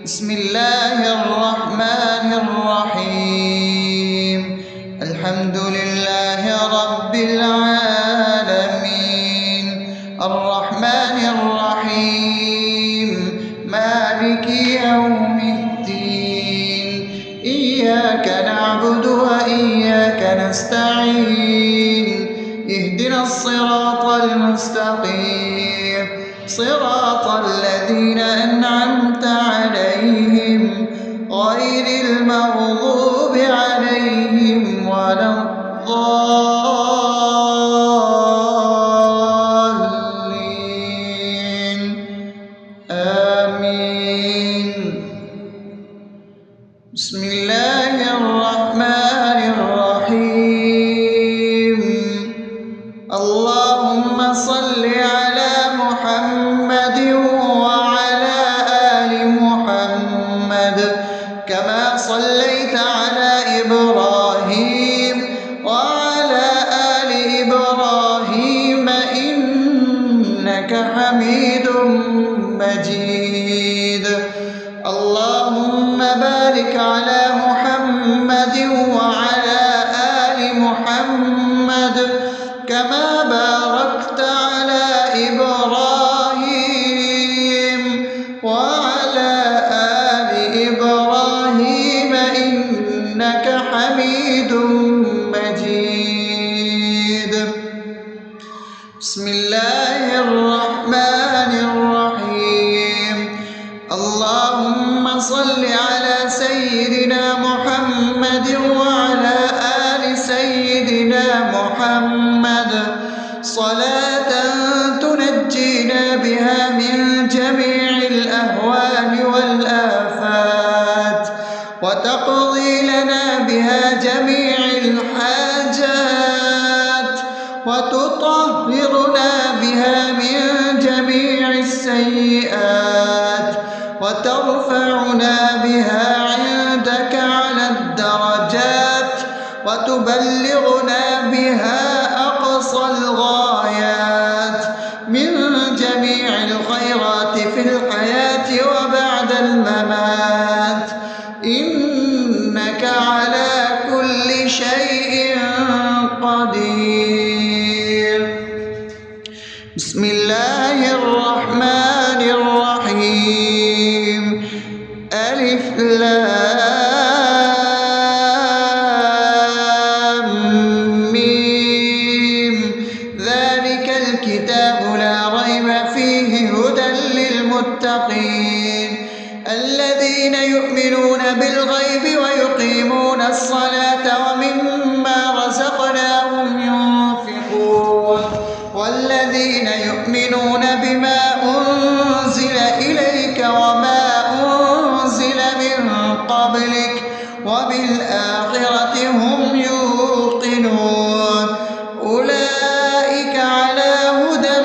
بسم الله الرحمن الرحيم. الحمد لله رب العالمين، الرحمن الرحيم، مالك يوم الدين. إياك نعبد وإياك نستعين، اهدنا الصراط المستقيم، صراط الذين أنعمت عليهم غير المغضوب عليهم ولا الضالين. آمين. بسم الله الرحمن الرحيم. اللهم صل على محمد وعلى آل محمد كما صليت على إبراهيم وعلى آل إبراهيم إنك حميد مجيد. اللهم بارك على محمد وعلى آل محمد كما باركت على إبراهيم وعلى آل إبراهيم إنك حميد مجيد. بسم الله الرحمن الرحيم. اللهم صل على سيدنا محمد وعلى آل سيدنا محمد صلاة تنجينا بها من جميع الأهوال والآفات، وتقضي لنا بها جميع الحاجات، وتطهرنا بها من جميع السيئات، وترفعنا بها عندك على الدرجات، وتبلغنا بها أقصى الغايات من جميع الخيرات في الحياة وبعد الممات، إنك على كل شيء قدير. بسم الله الرحمن الرحيم. ألف لام ميم. ذلك الكتاب لا ريب فيه هدى للمتقين الذين يؤمنون بالغيب ويقيمون الصلاة ومما رزقناهم ينفقون والذين يؤمنون بما أنزل إليك وما أنزل من قبلك وبالآخرة هم يوقنون أولئك على هدى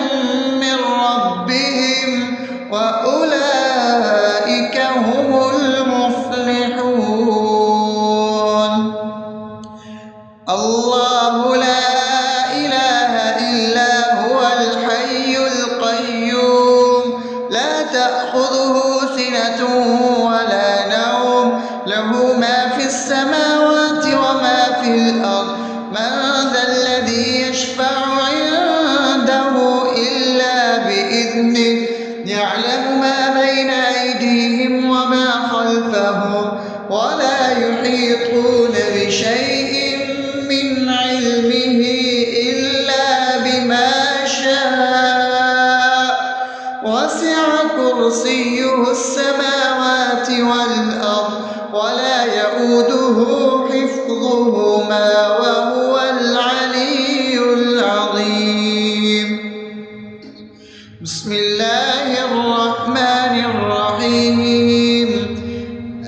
من ربهم وأولئك هم المفلحون. الله لا إله إلا هو الحي القيوم لا تأخذه سنة ولا نوم له ما في السماوات وما في الأرض. من ذا الذي يشفع عنده إلا بإذنه يعلم ما بين أيديهم وما خلفهم ولا يحيطون بشيء من علمه إلا بما شاء وسع كرسيه السماوات والأرض ولا يؤوده حفظهما وهو العلي العظيم. بسم الله الرحمن الرحيم.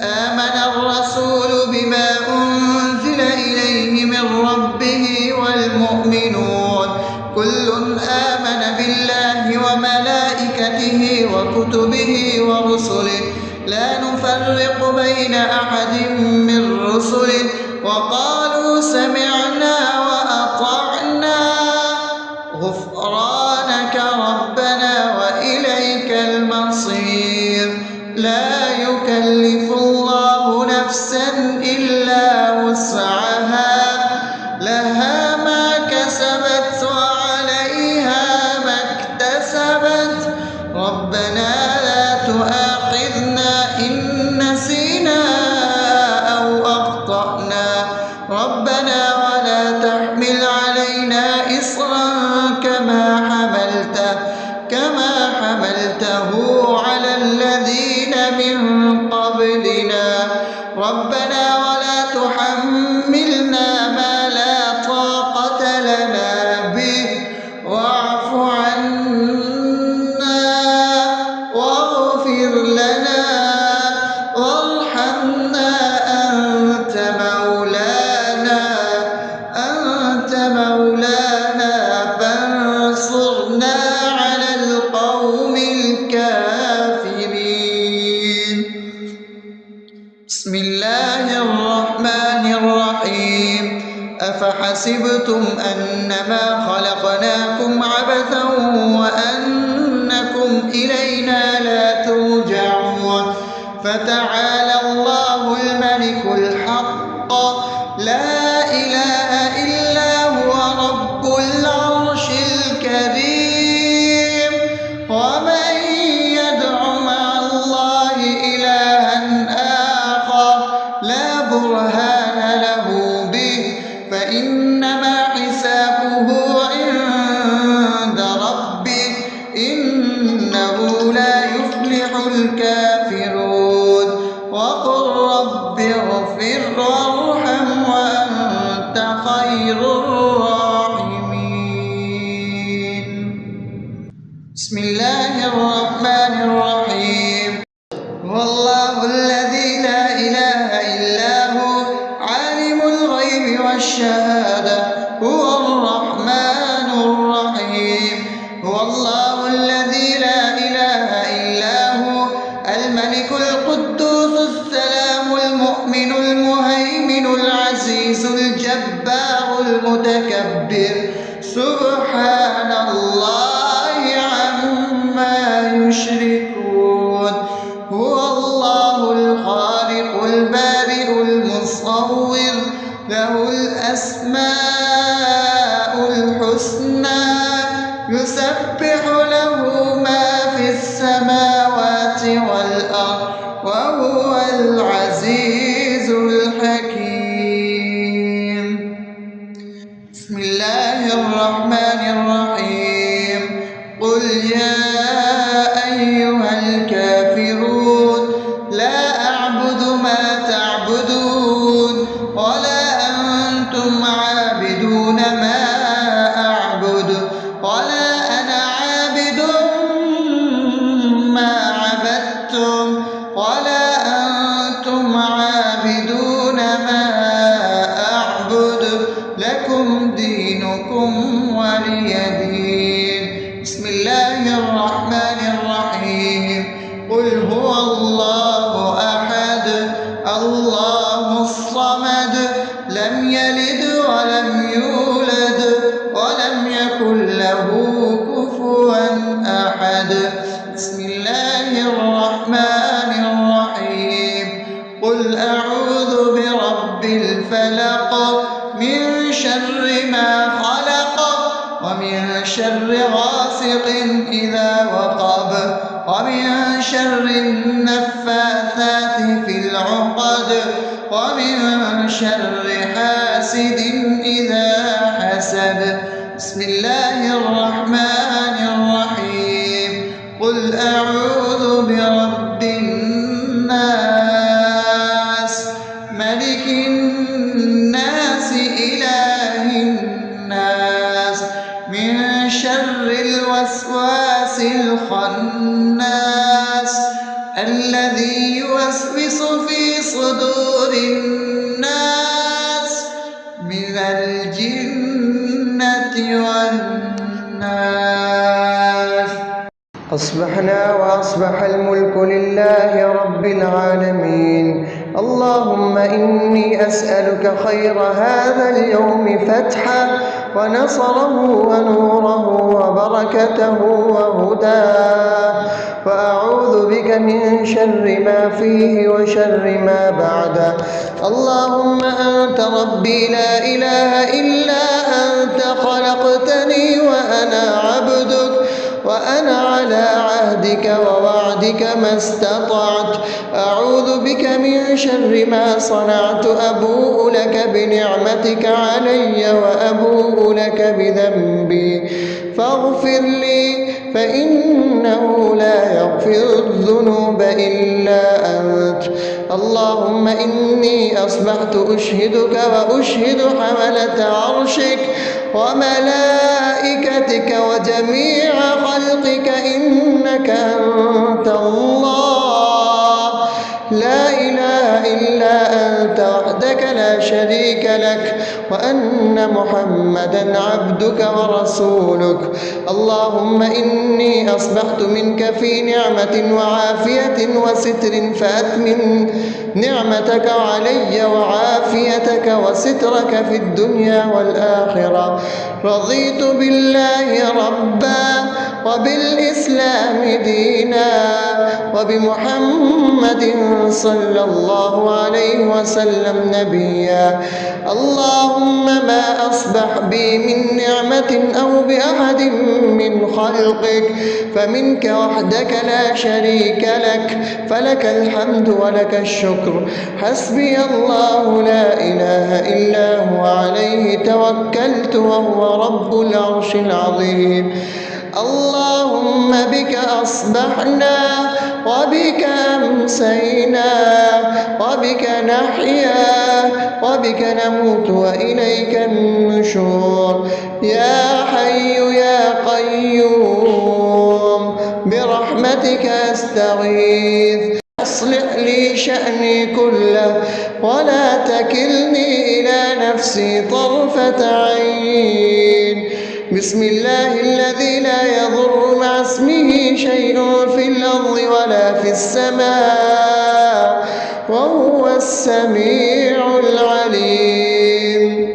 آمن الرسول بما أنزل إليه من ربه والمؤمنون كل آمن بالله وملائكته وكتبه ورسله لا نفرق بين أحد من رسله وقالوا سمعنا وأطعنا غفرانك ربنا وإليك المصير. لا يكلف يكلف الله نفسا إلا وسعها لها ما كسبت وعليها ما اكتسبت ربنا لا تؤاخذنا إن نسينا أو أخطأنا ربنا ولا تحمل علينا إصرا كما حملته على الذين من قبلنا ربنا ولا تحملنا ما لا طاقة لنا به واعف عنا واغفر لنا وارحمنا أنت مولانا فانصرنا على القوم الكافرين. بسم الله الرحمن الرحيم أفحسبتم أنما خلقناكم عبثا وأنكم إلينا لا ترجعون فتعالى الله الملك الحق لا إله إلا هو رب العرش الكريم ومن يدع مع الله إلها آخر لا برهان له به فإنما حسابه عند ربه إنه لا يفلح الكافرون وقل رب اغفر وارحم وأنت خير الراحمين. بسم الله الرحمن الرحيم هو الله الذي لا إله إلا هو عالم الغيب والشهادة هو الرحمن الرحيم هو الله الذي لا إله إلا هو الملك القدوس السلام المؤمن المهيمن العزيز الجبار المتكبر سبحان الله عما يشركون هو الله الخالق البارئ المصور له الأسماء الحسنى يسبح له ما في السماوات والأرض وهو العزيز الحكيم. بسم الله الرحمن الرحيم قل يا أيها الكافرون لا أعبد ما تعبدون ولا أنتم عابدون ما أعبد ولا أنا عابد ما عبدتم ولا أنتم عابدون ما أعبد لكم دينكم ولي دين. بسم الله الرحمن الرحيم قل هو الله أحد الله الصمد لم يلد ولم يولد ولم يكن له كفوا أحد. بسم الله الرحمن الرحيم قل أعوذ برب الفلق من شر ما خلق ومن شر غاسق إذا وقب ومن شر النفاثات في العقد ومن شر حاسد إذا حسد. بسم الله الرحمن الرحيم قل أعوذ برب الناس ملك الناس إله الناس من شر الوسواس الخناس الذي يوسوس في صدور الناس من الجنة والناس. أصبحنا وأصبح الملك لله رب العالمين اللهم إني أسألك خير هذا اليوم فتحه ونصره ونوره وبركته وهداه، وأعوذ بك من شر ما فيه وشر ما بعده. اللهم أنت ربي لا إله إلا أنت، خلقتني وأنا عبدك، وأنا على عهدك ووعدك ما استطعت. أعوذ بك من شر ما صنعت، أبوء لك بنعمتك علي وأبوء لك بذنبي، فاغفر لي فإنه لا يغفر الذنوب إلا أنت. اللهم إني أصبحت أشهدك وأشهد حملة عرشك وملائكتك وجميع خلقك إنك أنت الله، لا إله إلا أنت وحدك لا شريك لك، وأن محمدا عبدك ورسولك. اللهم إني أصبحت منك في نعمة وعافية وستر، فأتمم نعمتك علي وعافيتك وسترك في الدنيا والآخرة. رضيت بالله ربا وبالإسلام دينا وبمحمد صلى الله عليه وسلم نبيا. اللهم ما أصبح بي من نعمة أو بأحد من خلقك فمنك وحدك لا شريك لك، فلك الحمد ولك الشكر. حسبي الله لا إله إلا هو، عليه توكلت وهو رب العرش العظيم. اللهم بك أصبحنا وبك أمسينا وبك نحيا وبك نموت وإليك النشور. يا حي يا قيوم برحمتك أستغيث، أصلح لي شأني كله ولا تكلني إلى نفسي طرفة عين. بسم الله الذي لا يضر مع اسمه شيء في الأرض ولا في السماء وهو السميع العليم.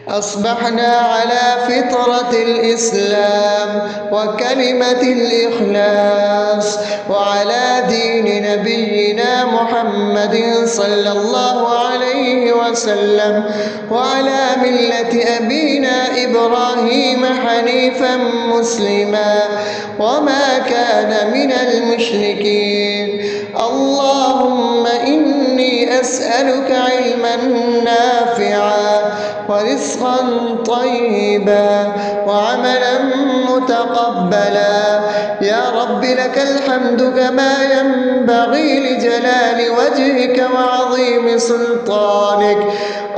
أصبحنا على فطرة الإسلام وكلمة الإخلاص وعلى دين نبينا محمد صلى الله عليه وسلم وعلى ملة أبينا إبراهيم حنيفا مسلما وما كان من المشركين. اللهم إني أسألك علما نافعا ورزقا طيبا وعملا متقبلا. يا رب لك الحمد كما ينبغي لجلال وجهك وعظيم سلطانك.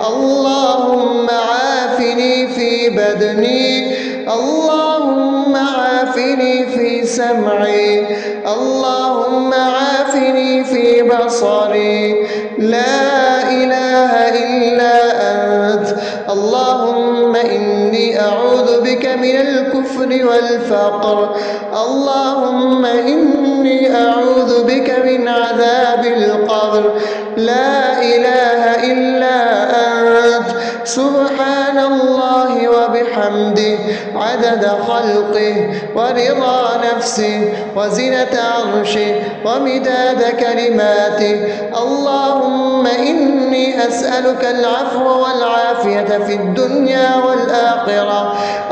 اللهم عافني في بدني، اللهم عافني في سمعي، اللهم عافني في بصري. لا إله إلا أنت. اللهم إني أعوذ بك من الكفر والفقر. اللهم إني أعوذ بك من عذاب القبر. لا إله إلا أنت. سبحان الله وبحمده عدد خلقه ورضا نفسه وزنة عرشه ومداد كلماته. اللهم إني أسألك العفو والعافية في الدنيا والآخرة.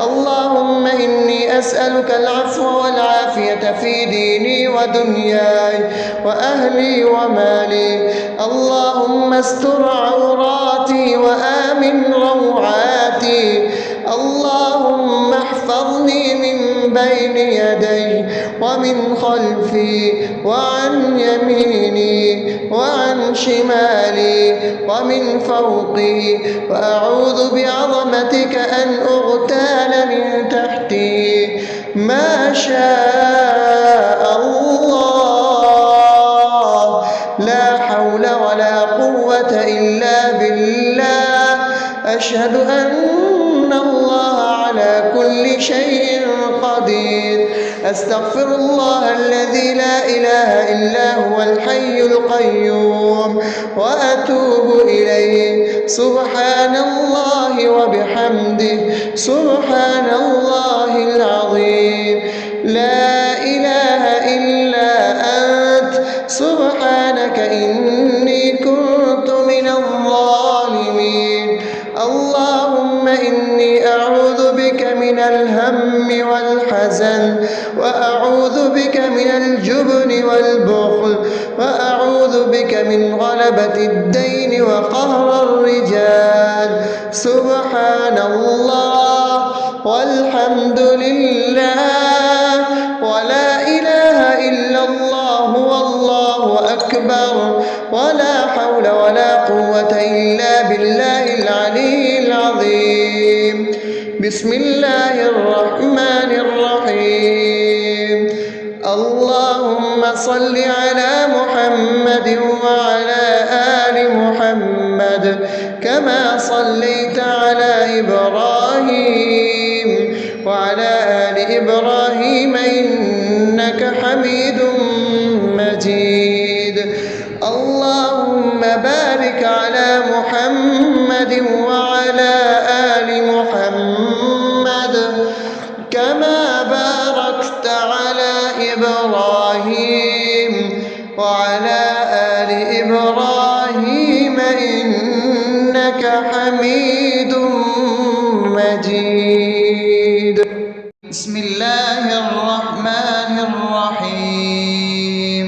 اللهم إني أسألك العفو والعافية في ديني ودنياي وأهلي ومالي. اللهم استر عوراتي وآمن روعاتي. اللهم احفظني من بين يدي ومن خلفي وعن يميني وعن شمالي ومن فوقي، وأعوذ بعظمتك أن أغتال من تحتي. ما شاء الله، لا حول ولا قوة إلا بالله. أشهد أن الله على على كل شيء قدير. أستغفر الله الذي لا إله إلا هو الحي القيوم وأتوب إليه. سبحان الله وبحمده سبحان الله العظيم. لا إله إلا أنت سبحانك إني كنت من الظالمين. اللهم إني أعوذ بك من الهم والحزن، وأعوذ بك من الجبن والبخل، وأعوذ بك من غلبة الدين وقهر الرجال. سبحان الله والحمد لله ولا إله إلا الله والله أكبر ولا حول ولا قوة إلا بالله العلي العظيم. بسم الله الرحمن الرحيم. اللهم صل على محمد وعلى آل محمد كما صليت على إبراهيم وعلى آل إبراهيم إنك حميد مجيد. اللهم بارك على محمد وعلى آل محمد كما باركت على إبراهيم وعلى آل إبراهيم إنك حميد مجيد. بسم الله الرحمن الرحيم.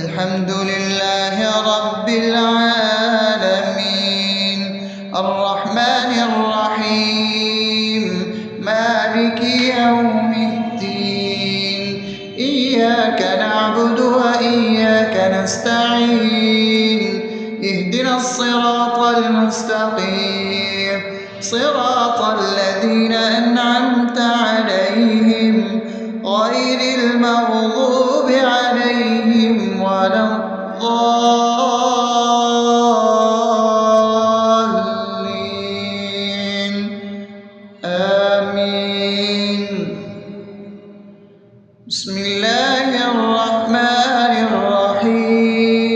الحمد لله رب العالمين الرحمن الرحيم مالك يوم الدين. إياك نعبد وإياك نستعين. اهدنا الصراط المستقيم صراط الذين أنعمت عليهم غير المغضوب عليهم ولا الضالين. آمين. بسم الله الرحمن الرحيم.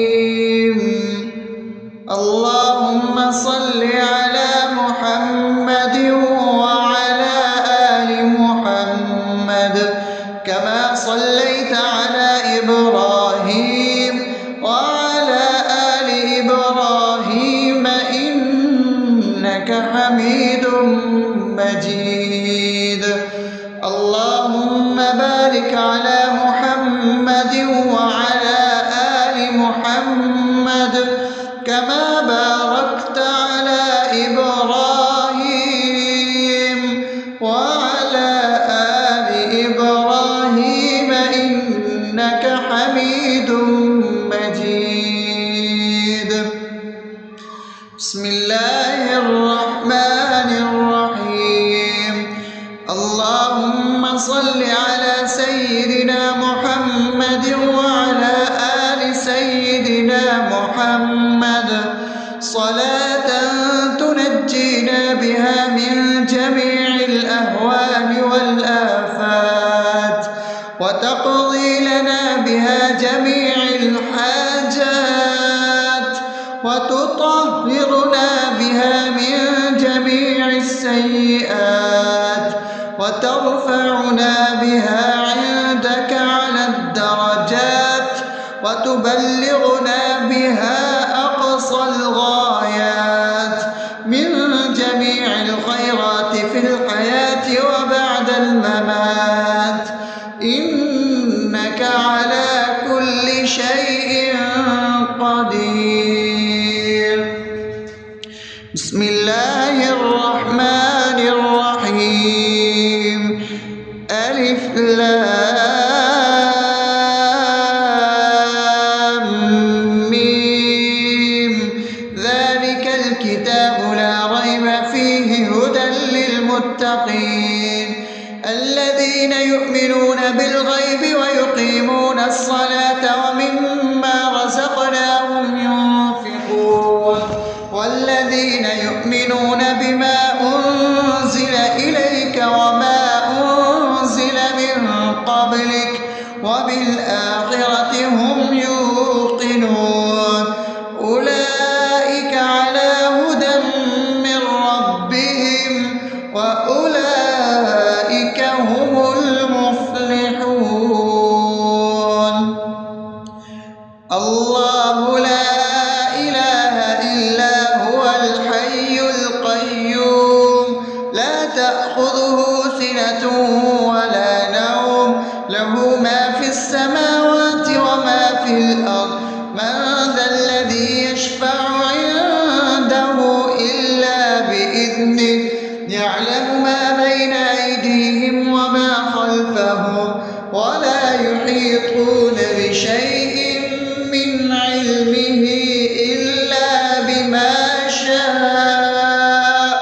اللهم صل على محمد وعلى آل محمد كما صليت على إبراهيم وعلى آل إبراهيم إنك حميد مجيد. اللهم بارك على محمد وعلى آل محمد كما باركت على إبراهيم وعلى آل إبراهيم إنك حميد مجيد. بسم الله الرحمن الرحيم. اللهم صل على سيدنا محمد وعلى آل سيدنا محمد صلاة تنجينا بها من جميع الأهوال والآفات وتقضي لنا بها جميع الحاجات وتطهرنا بها من جميع السيئات وترفعنا بها عندك على الدرجات وتبلغنا بها أقصى الغايات من جميع الخيرات في الحياة وبعد الممات إنك على كل شيء قدير. بسم الله الرحمن الرحيم. ألف لام ميم. ذلك الكتاب لا ريب فيه هدى للمتقين الذين يؤمنون بالغيب ويقيمون الصلاة ومما رزقناهم ينفقون والذين يؤمنون بإذنه يعلم ما بين أيديهم وما خلفهم ولا يحيطون بشيء من علمه إلا بما شاء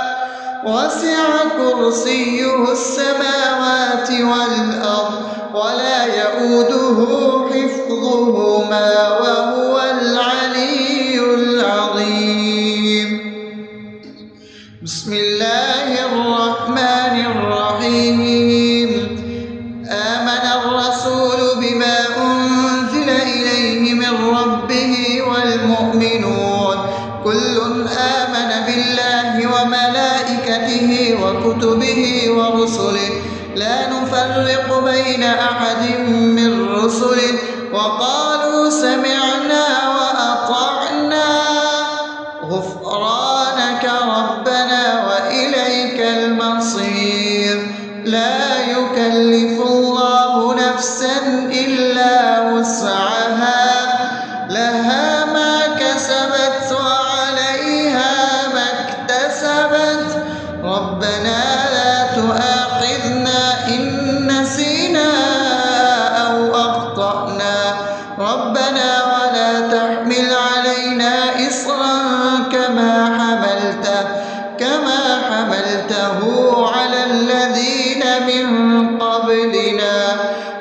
وسع كرسيه السماوات والأرض ولا يئوده حفظهما وهو العلي العظيم. بسم الله الرحمن الرحيم. آمن الرسول بما أنزل إليه من ربه والمؤمنون كل آمن بالله وملائكته وكتبه ورسله لا نفرق بين أحد من رسله وقالوا سمعنا وأطعنا غفرانك ربنا وإليك المصير. لا يكلف الله نفسا إلا وسعها لها ما كسبت وعليها ما اكتسبت ربنا لا تؤاخذنا إن نسينا أو أخطأنا ربنا ولا تحمل علينا إصرا كما حملته على الذين من قبلنا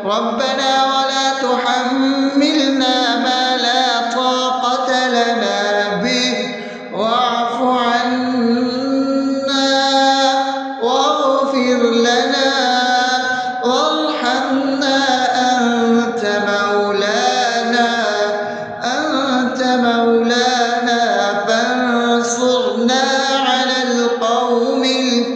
ربنا ولا تحملنا ما لا طاقة لنا به واعف عنا واغفر لنا وارحمنا أنت مولانا فانصرنا على القوم الكافرين.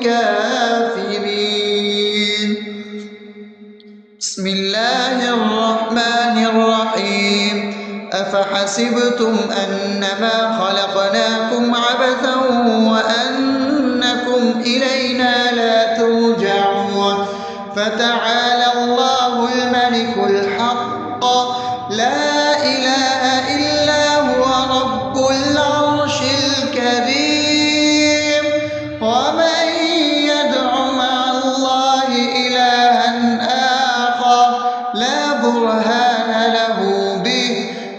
بسم الله الرحمن الرحيم. أفحسبتم أنما خلقناكم عبثا وأنكم إلينا لا ترجعون فتعالى الله الملك الحق لا إله إلا هو رب العرش الكريم. ومن يدع مع الله إلها آخر لا برهان له به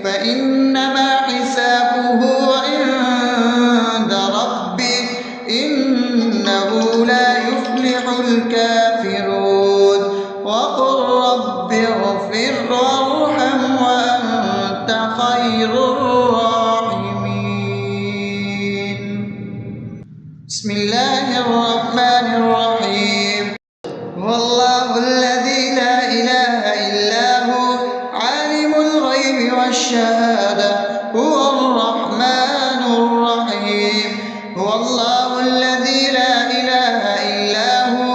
فإنما حسابه عند ربه إنه لا يفلح الكافرون. وقل رب اغفر وارحم وأنت خير الراحمين. بسم الله الرحمن الرحيم. هو الله الذي لا إله إلا هو عالم الغيب والشهادة هو الرحمن الرحيم. هو الله الذي لا إله إلا هو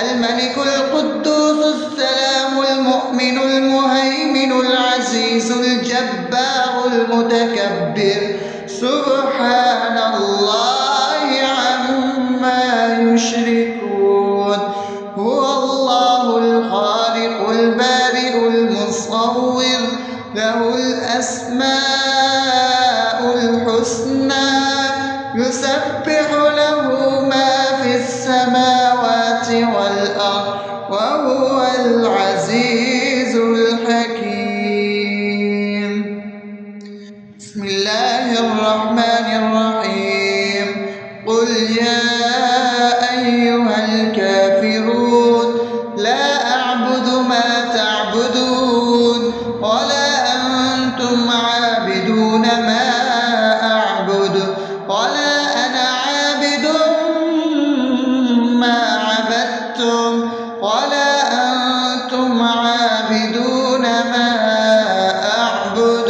الملك القدوس السلام المؤمن المهيمن العزيز الجبار المتكبر سبحان الله عما يشركون. هو الله الخالق البارئ المصور له الأسماء الحسنى يسبح له ما في السماوات والأرض وهو العزيز الحكيم. بسم الله الرحمن الرحيم. قل يا أيها الكافرون لا أعبد ما تعبدون ولا أنتم عابدون ما أعبد ولا أنا عابد ما عبدتم ولا أنتم عابدون ما أعبد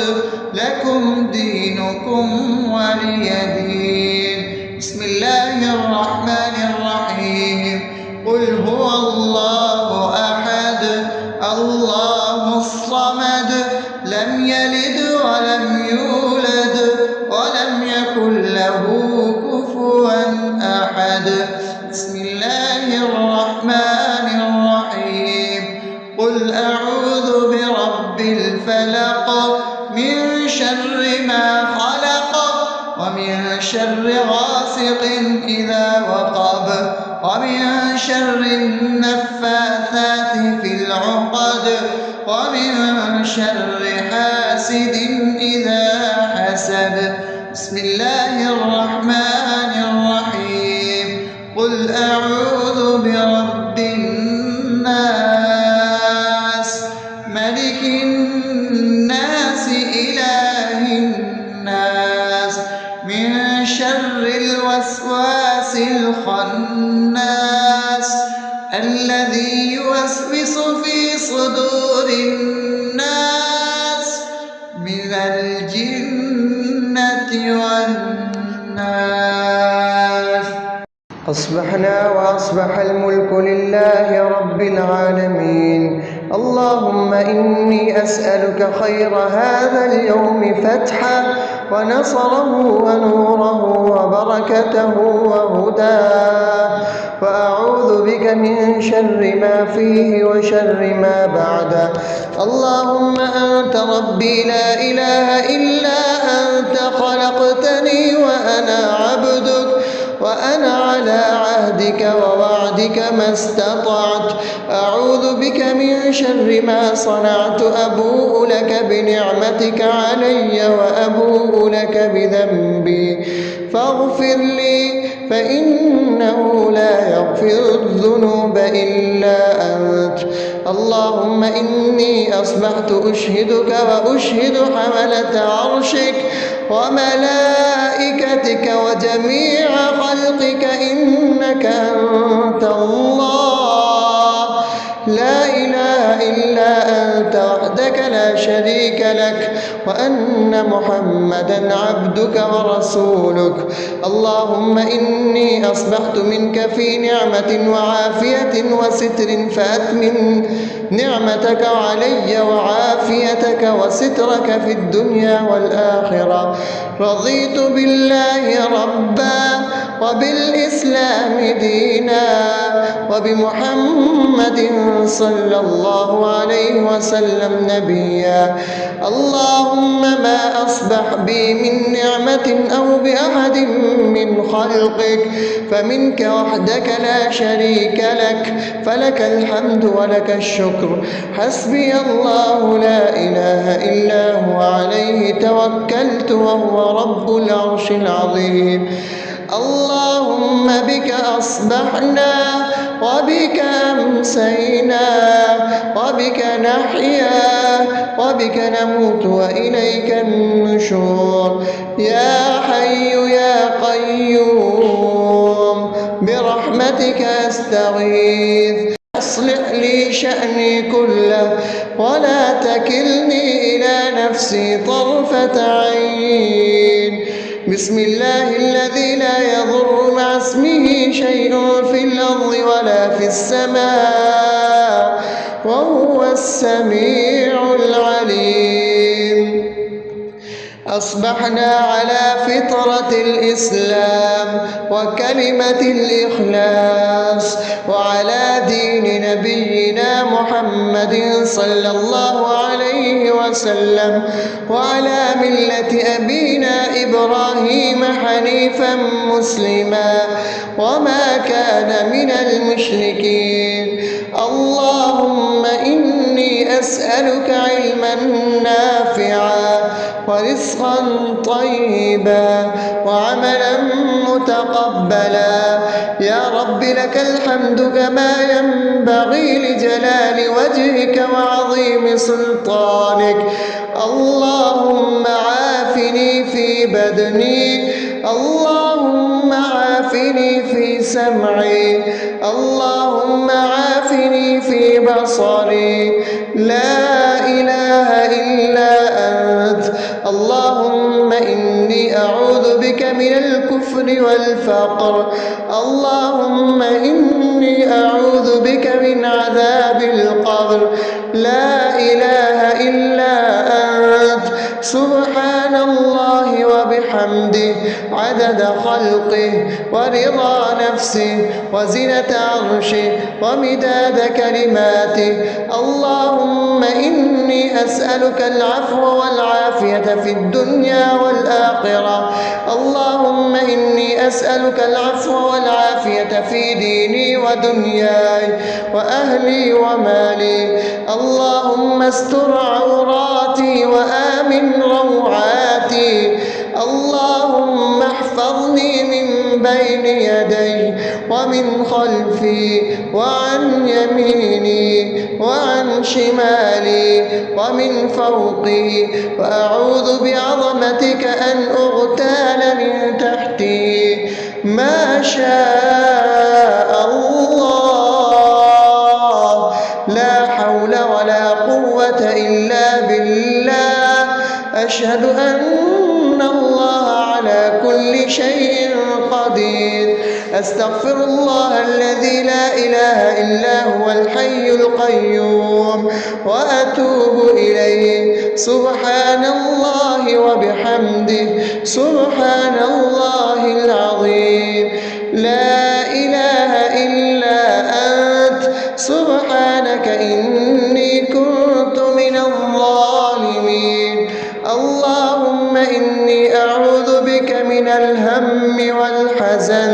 لكم دينكم ولي دين. بسم الله الرحمن الرحيم. قل هو الله أحد الله الصمد لم يلد ولم يولد ولم يكن له كفوا أحد. بسم الله الرحمن الرحيم. قل أعوذ برب الفلق من شر ما خلق ومن شر غاسق إذا وقب شر النفاثات في العقد ومن شر حاسد إذا حسد. بسم الله الرحمن الرحيم. قل أعوذ برب الناس ملك الناس إله الناس من شر الوسواس الخناس الذي يوسوس في صدور الناس من الجنة والناس. أصبحنا وأصبح الملك لله رب العالمين. اللهم إني أسألك خير هذا اليوم فتحه ونصره ونوره وبركته وهداه، وأعوذ بك من شر ما فيه وشر ما بعده. اللهم أنت ربي لا إله إلا أنت، خلقتني وأنا عبدك، وأنا على عهدك ووعدك ما استطعت. أعوذ بك من شر ما صنعت. أبوء لك بنعمتك علي وأبوء لك بذنبي فاغفر لي، فإنه لا يغفر الذنوب إلا أنت. اللهم إني أصبحت أشهدك وأشهد حملة عرشك وملائكتك وجميع خلقك إنك أنت الله لا إله إلا أنت وحدك لا شريك لك، وأن محمدا عبدك ورسولك. اللهم إني أصبحت منك في نعمة وعافية وستر، فأتمم نعمتك علي وعافيتك وسترك في الدنيا والآخرة. رضيت بالله ربا وبالإسلام دينا وبمحمد صلى الله عليه وسلم نبيا. اللهم ما أصبح بي من نعمة أو بأحد من خلقك فمنك وحدك لا شريك لك، فلك الحمد ولك الشكر. حسبي الله لا إله إلا هو عليه توكلت وهو رب العرش العظيم. اللهم بك أصبحنا وبك أمسينا وبك نحيا وبك نموت وإليك النشور. يا حي يا قيوم برحمتك أستغيث، أصلح لي شأني كله ولا تكلني إلى نفسي طرفة عين. بسم الله الذي لا يضر مع اسمه شيء في الأرض ولا في السماء وهو السميع العليم. أصبحنا على فطرة الإسلام وكلمة الإخلاص وعلى دين نبينا محمد صلى الله عليه وسلم وعلى ملة أبينا إبراهيم حنيفا مسلما وما كان من المشركين. اللهم إني أسألك علما نافعا ورزقا طيبا وعملا متقبلا. يا رب لك الحمد كما ينبغي لجلال وجهك وعظيم سلطانك. اللهم عافني في بدني، اللهم عافني في سمعي، اللهم عافني في بصري. لا إله إلا أنت. اللهم إني أعوذ بك من الكفر والفقر. اللهم إني أعوذ بك من عذاب القبر. لا إله إلا أنت. سبحان الله وبحمده عدد خلقه ورضا نفسه وزنة عرشه ومداد كلماته. اللهم إني أسألك العفو والعافية في الدنيا والآخرة. اللهم إني إني أسألك العفو والعافية في ديني ودنياي وأهلي ومالي. اللهم استر عوراتي وآمن روعاتي. اللهم احفظني من بين يدي ومن خلفي وعن يميني وعن شمالي ومن فوقي، وأعوذ بعظمتك أن أغتال من تحتي. ما شاء الله، لا حول ولا قوة إلا بالله. أشهد أن الله على كل شيء قدير. أستغفر الله الذي لا إله إلا هو الحي القيوم وأتوب إليه. سبحان الله وبحمده، سبحان الله العظيم. لا إله إلا أنت، سبحانك إني كنت من الظالمين. اللهم إني أعوذ بك من الهم والحزن،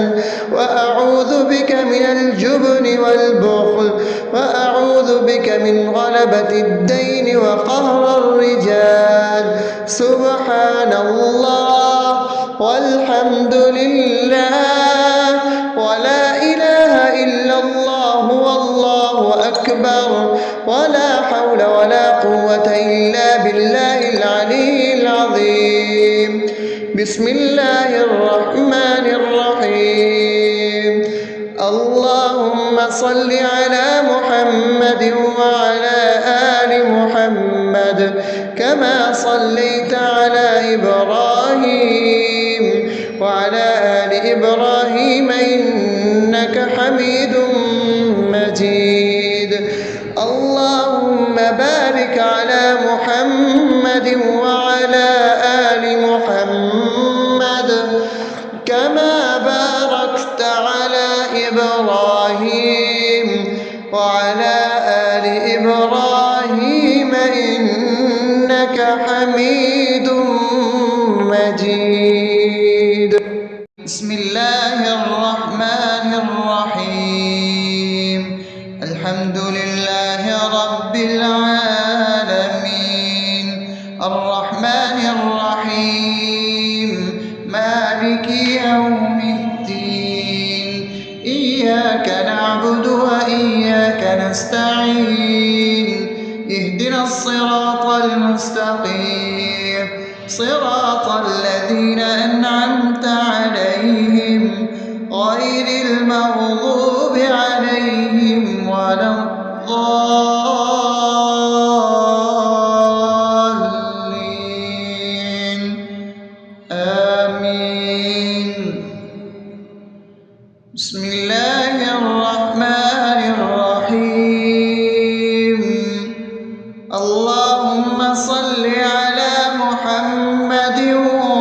وأعوذ بك من الجبن والبخل، وأعوذ بك من غلبة الدين وقهر الرجال. سبحان الله والحمد لله ولا إله إلا الله والله أكبر، ولا حول ولا قوة إلا بالله العلي العظيم. بسم الله الرحمن الرحيم. اللهم صل على محمد وعلى آل محمد كما صليت على إبراهيم وعلى آل إبراهيم إنك حميد مجيد. اللهم بارك على محمد وعلى آل محمد كما باركت على إبراهيم وعلى آل إبراهيم إنك حميد مجيد. بسم الله الرحمن الرحيم. الحمد لله رب العالمين، الرحمن الرحيم، مالك يوم الدين. إياك نعبد وإياك نستعين. اهدنا الصراط المستقيم، صراط الذين أنعمت عليهم غير المغضوب عليهم ولا الضالين. آمين. بسم الله الرحمن الرحيم. اللهم صل على محمد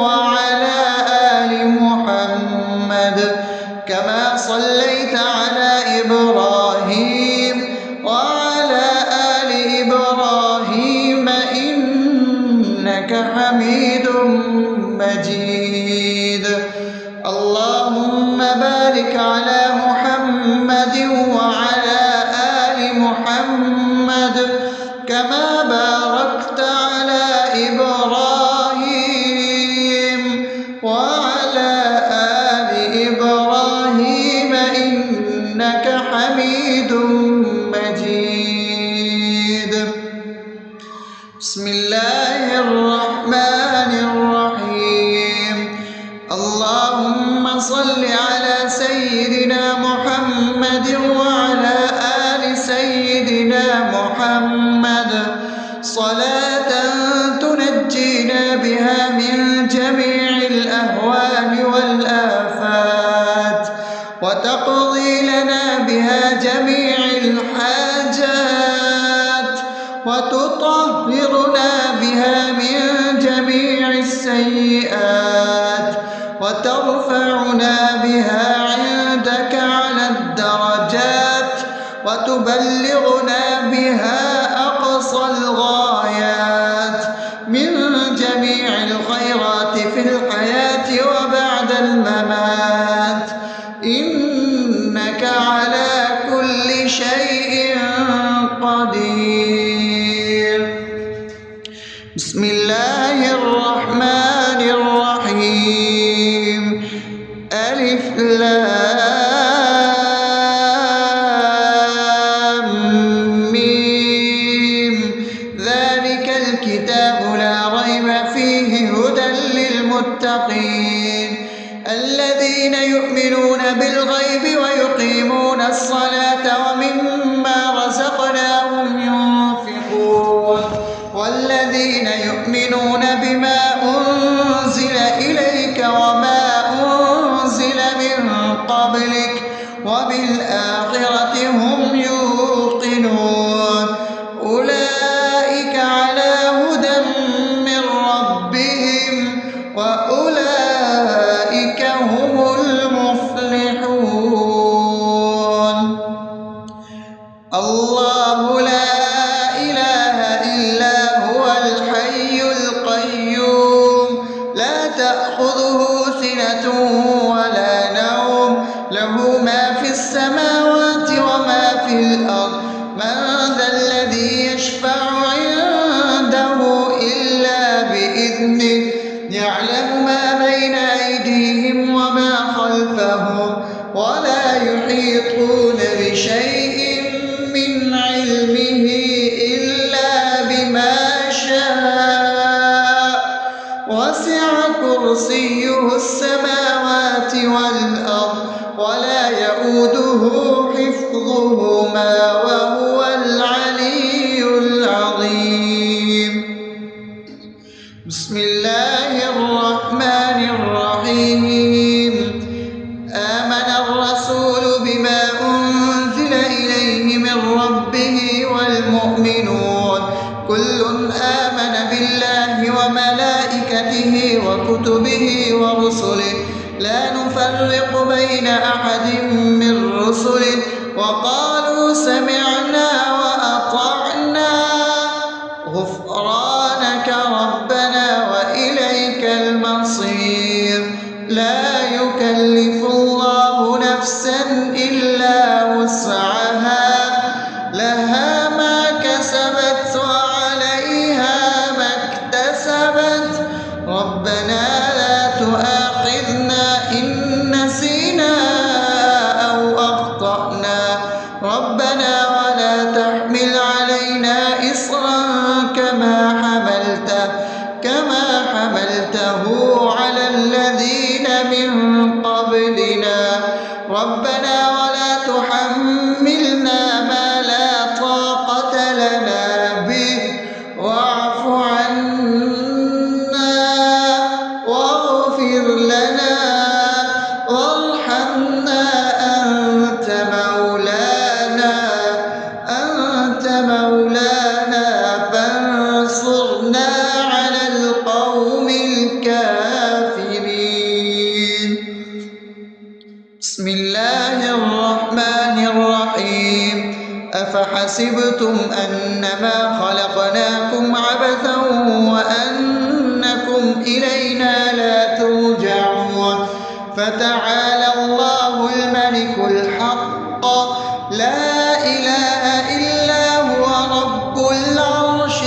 وعلى آل محمد كما صليت على إبراهيم وعلى آل إبراهيم إنك حميد مجيد. اللهم بارك على محمد وعلى آل محمد كما باركت على إبراهيم وعلى آل إبراهيم إنك حميد مجيد. بسم الله الرحمن الرحيم. اللهم صل على سيدنا محمد وعلى آل سيدنا محمد صلاة تنجينا بها من جميع الأهوال والآفات، وتقضي لنا بها جميع الحاجات، وتطهرنا بها من جميع السيئات، وترفعنا بها عندك على الدرجات، وتبلغنا بها أقصى الغايات من جميع الخيرات في الحياة وبعد الممات. لام ميم ذلك الكتاب لا ريب فيه هدى للمتقين الذين يؤمنون بالغيب ويقيمون الصلاة ومما رزقناهم ينفقون والذين يؤمنون بما أنزل إليك وما أنزل من قبلك وبالآخرة هم يوقنون أولئك على هدى من ربهم وأولئك هم المفلحون الله لا إله إلا هو الحي القيوم لا تأخذه سنة ولا نوم له ما في السماوات وما في الأرض من ذا الذي يشفع عنده إلا بإذنه يعلم ما بين أيديهم وما خلفهم ولا يحيطون بشيء من علمه إلا بما شاء وسع كرسيه السماوات والأرض ولا يؤوده حفظهما وهو العلي العظيم بسم الله الرحمن الرحيم آمن الرسول بما أنزل إليه من ربه والمؤمنون كل آمن بالله وملائكته وكتبه ورسله لا نفرق بين أحد من رسله وقالوا سمعنا وأطعنا غفرانك ربنا وإليك المصير لا يكلف الله نفسا إلا وسعها لها ما كسبت وعليها ما اكتسبت ربنا لا تؤاخذنا إن نسينا أو أخطأنا ربنا ولا تحمل علينا إصرا كما حملته على الذين من قبلنا ربنا ولا تحملنا ما لا طاقة لنا به واعف عنا واغفر لنا وارحمنا أنت مولانا فانصرنا على القوم الكافرين بسم الله الرحمن الرحيم أفحسبتم أنما خلقناكم عبثا وأنكم إلينا لا ترجعون فتعالى الله الملك الحق لا إله إلا هو رب العرش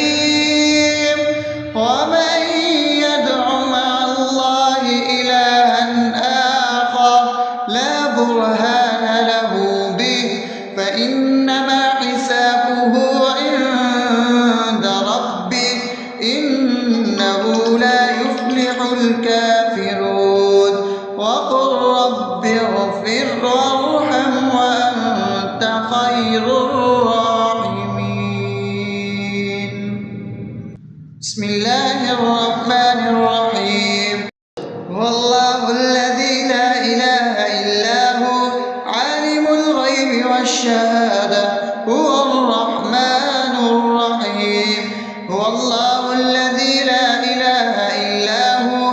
الكريم ومن يدع مع الله إلها آخر لا برهان له به فإنما حسابه عند ربه إنه لا يفلح الكافرون وقل رب اغفر وارحم وأنت خير الراحمين بسم الله الرحمن الرحيم هو الله الذي لا إله إلا هو عالم الغيب والشهادة هو الرحمن الرحيم هو الله الذي لا إله إلا هو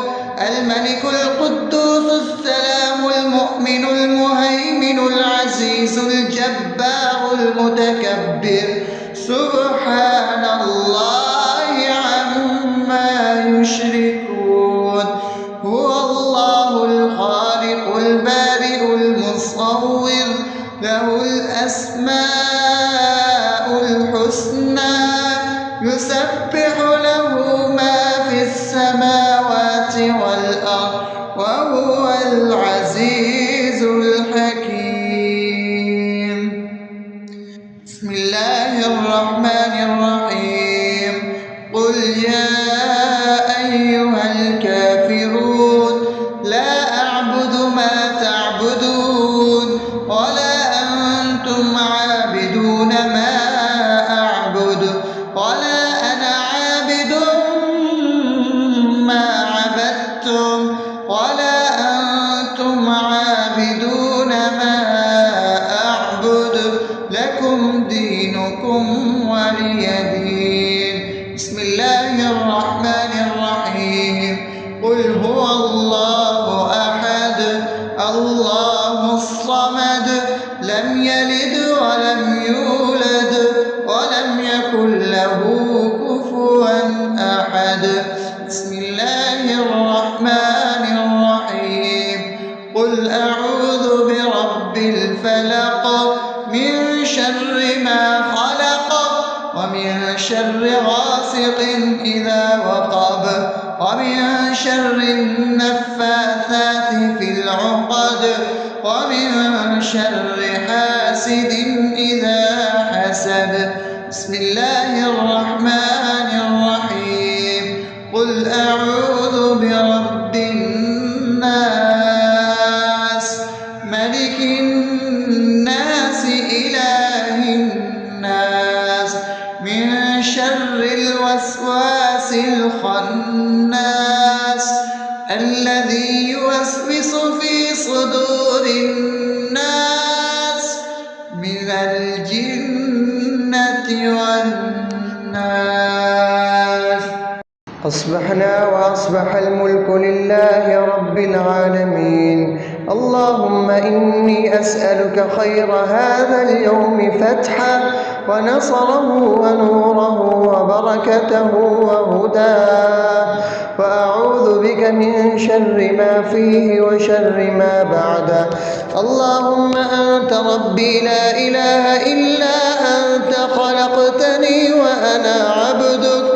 الملك القدوس السلام المؤمن المهيمن العزيز الجبار المتكبر سبحان الله عما يشركون هو الله الخالق البارئ المصور له الأسماء الحسنى يسبح له ما في السماوات والأرض وهو العزيز الحكيم. بسم الله الرحمن الرحيم. قل يا أيها الكافرون لا أعبد ما تعبدون ولا أنتم عابدون ما أعبد ولا أنا عابد ما عبدتم ولا أنتم عابدون ما أعبد لكم دينكم ولي دين. بسم الله الرحمن الرحيم. قل هو الله أحد الله الصمد لم يلد ولم يولد ولم يكن له كفوا أحد. بسم الله الرحمن الرحيم. قل أعوذ برب الفلق من شر ما خلق ومن شر غاسق إذا وقب ومن شر النفاثات في العقد ومن شر حاسد إذا حسد. بسم الله الرحمن الرحيم. قل أعوذ برب الناس ملك الناس إله الناس من شر الوسواس الخناس الذي يوسوس في صدور الناس من الجنة والناس. أصبحنا وأصبح الملك لله رب العالمين. اللهم إني أسألك خير هذا اليوم فتحه ونصره ونوره وبركته وهداه، وأعوذ بك من شر ما فيه وشر ما بعده. اللهم أنت ربي لا إله إلا أنت خلقتني وأنا عبدك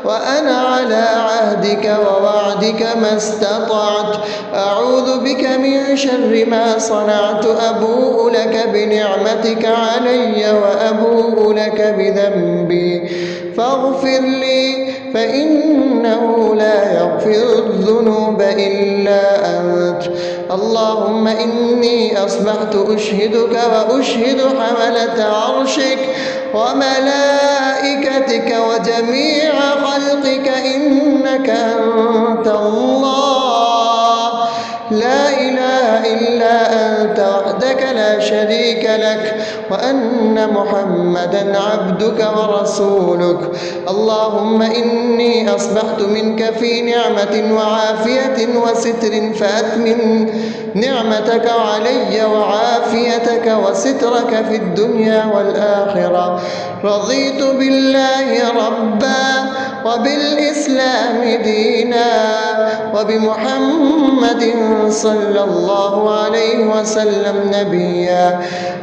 وأنا على عهدك ووعدك ما استطعت. أعوذ بك من شر ما صنعت. أبوء لك بنعمتك علي وأبوء لك بذنبي فاغفر لي فإنه لا يغفر الذنوب إلا أنت. اللهم إني أصبحت أشهدك وأشهد حملة عرشك وملائكتك وجميع خلقك إنك أنت الله لا إله إلا أنت وحدك لا شريك لك وأن محمدا عبدك ورسولك. اللهم إني أصبحت منك في نعمة وعافية وستر فأتمم نعمتك علي وعافيتك وسترك في الدنيا والآخرة. رضيت بالله ربا وبالإسلام دينا وبمحمد صلى الله عليه وسلم نبيا.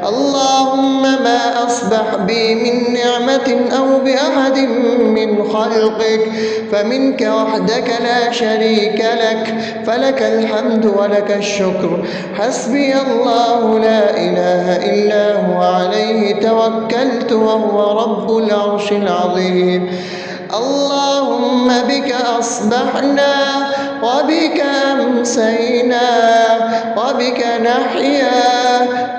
اللهم ما أصبح بي من نعمة أو بأحد من خلقك فمنك وحدك لا شريك لك فلك الحمد ولك الشكر. حسبي الله لا إله إلا هو عليه توكلت وهو رب العرش العظيم. اللهم بك أصبحنا وبك أمسينا وبك نحيا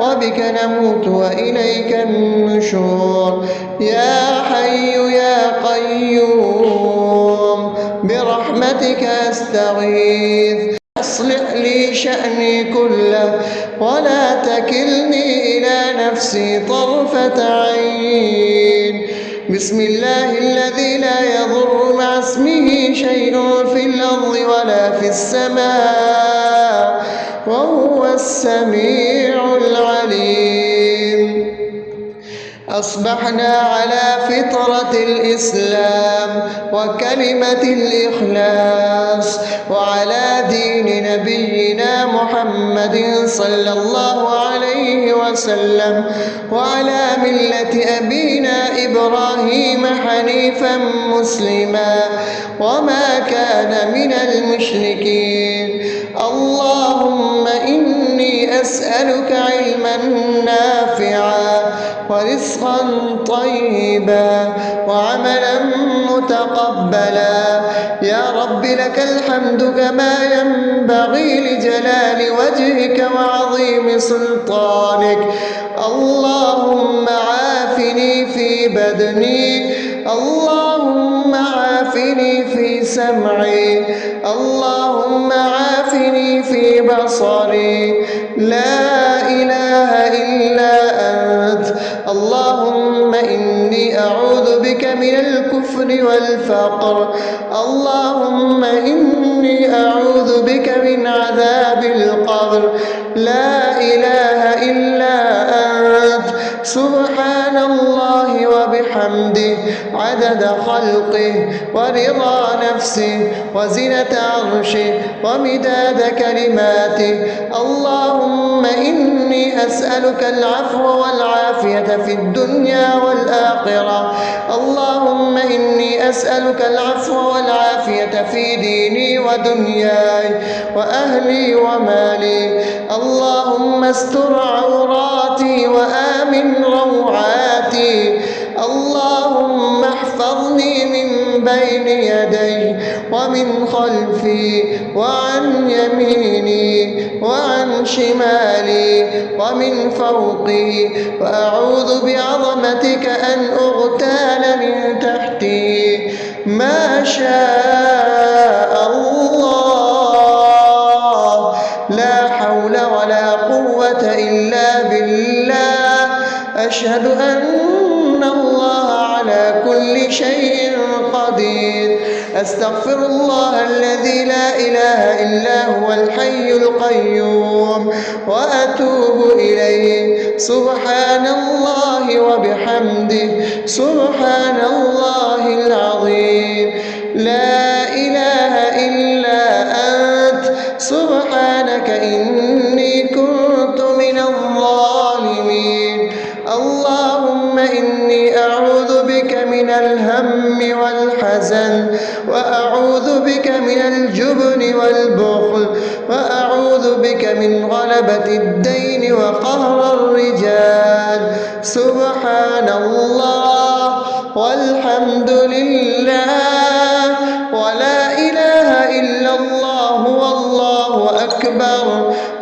وبك نموت وإليك النشور. يا حي يا قيوم برحمتك أستغيث. أصلح لي شأني كله ولا تكلني إلى نفسي طرفة عين. بسم الله الذي لا يضر مع اسمه شيء في الأرض ولا في السماء وهو السميع العليم. أصبحنا على فطرة الإسلام وكلمة الإخلاص وعلى دين نبينا محمد صلى الله عليه وسلم وعلى ملة أبينا إبراهيم حنيفا مسلما وما كان من المشركين. اللهم أسألك علما نافعا ورزقا طيبا وعملا متقبلا. يا رب لك الحمد كما ينبغي لجلال وجهك وعظيم سلطانك. اللهم عافني في بدني، اللهم عافني في سمعي، اللهم عافني في بصري. لا إله إلا أنت. اللهم إني أعوذ بك من الكفر والفقر، اللهم إني أعوذ بك من عذاب القبر. لا إله إلا أنت. سبحان الله وبحمده عدد خلقه ورضا نفسه وزنة عرشه ومداد كلماته. اللهم إني أسألك العفو والعافية في الدنيا والآخرة. اللهم إني أسألك العفو والعافية في ديني ودنياي وأهلي ومالي. اللهم استر عوراتي وآمن روعاتي. اللهم احفظني من بين يدي ومن خلفي وعن يميني وعن شمالي ومن فوقي، وأعوذ بعظمتك أن أغتال من تحتي. ما شاء الله، لا حول ولا قوة إلا بالله. أشهد أن الله على كل شيء قدير. أستغفر الله الذي لا إله إلا هو الحي القيوم وأتوب إليه. سبحان الله وبحمده سبحان الله العظيم. لا إله إلا أنت. سبحانك إني كنت من الظالمين. اللهم إني أعوذ بك من الهم والحزن، وأعوذ بك من الجبن والبخل، وأعوذ بك من غلبة الدين وقهر الرجال. سبحان الله والحمد لله ولا إله إلا الله والله أكبر،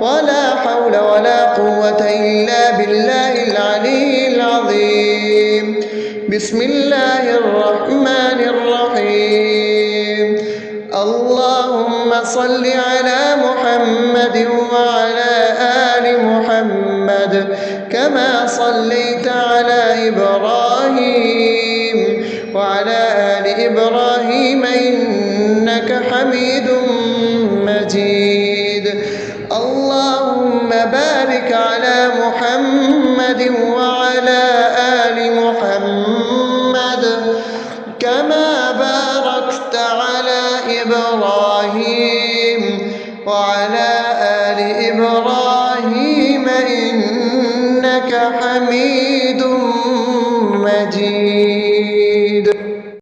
ولا حول ولا قوة إلا بالله العلي العظيم. بسم الله الرحمن الرحيم. اللهم صل على محمد وعلى آل محمد كما صليت على إبراهيم وعلى آل إبراهيم إنك حميد مجيد. اللهم بارك على محمد وعلى آل محمد كما باركت على إبراهيم وعلى آل إبراهيم إنك حميد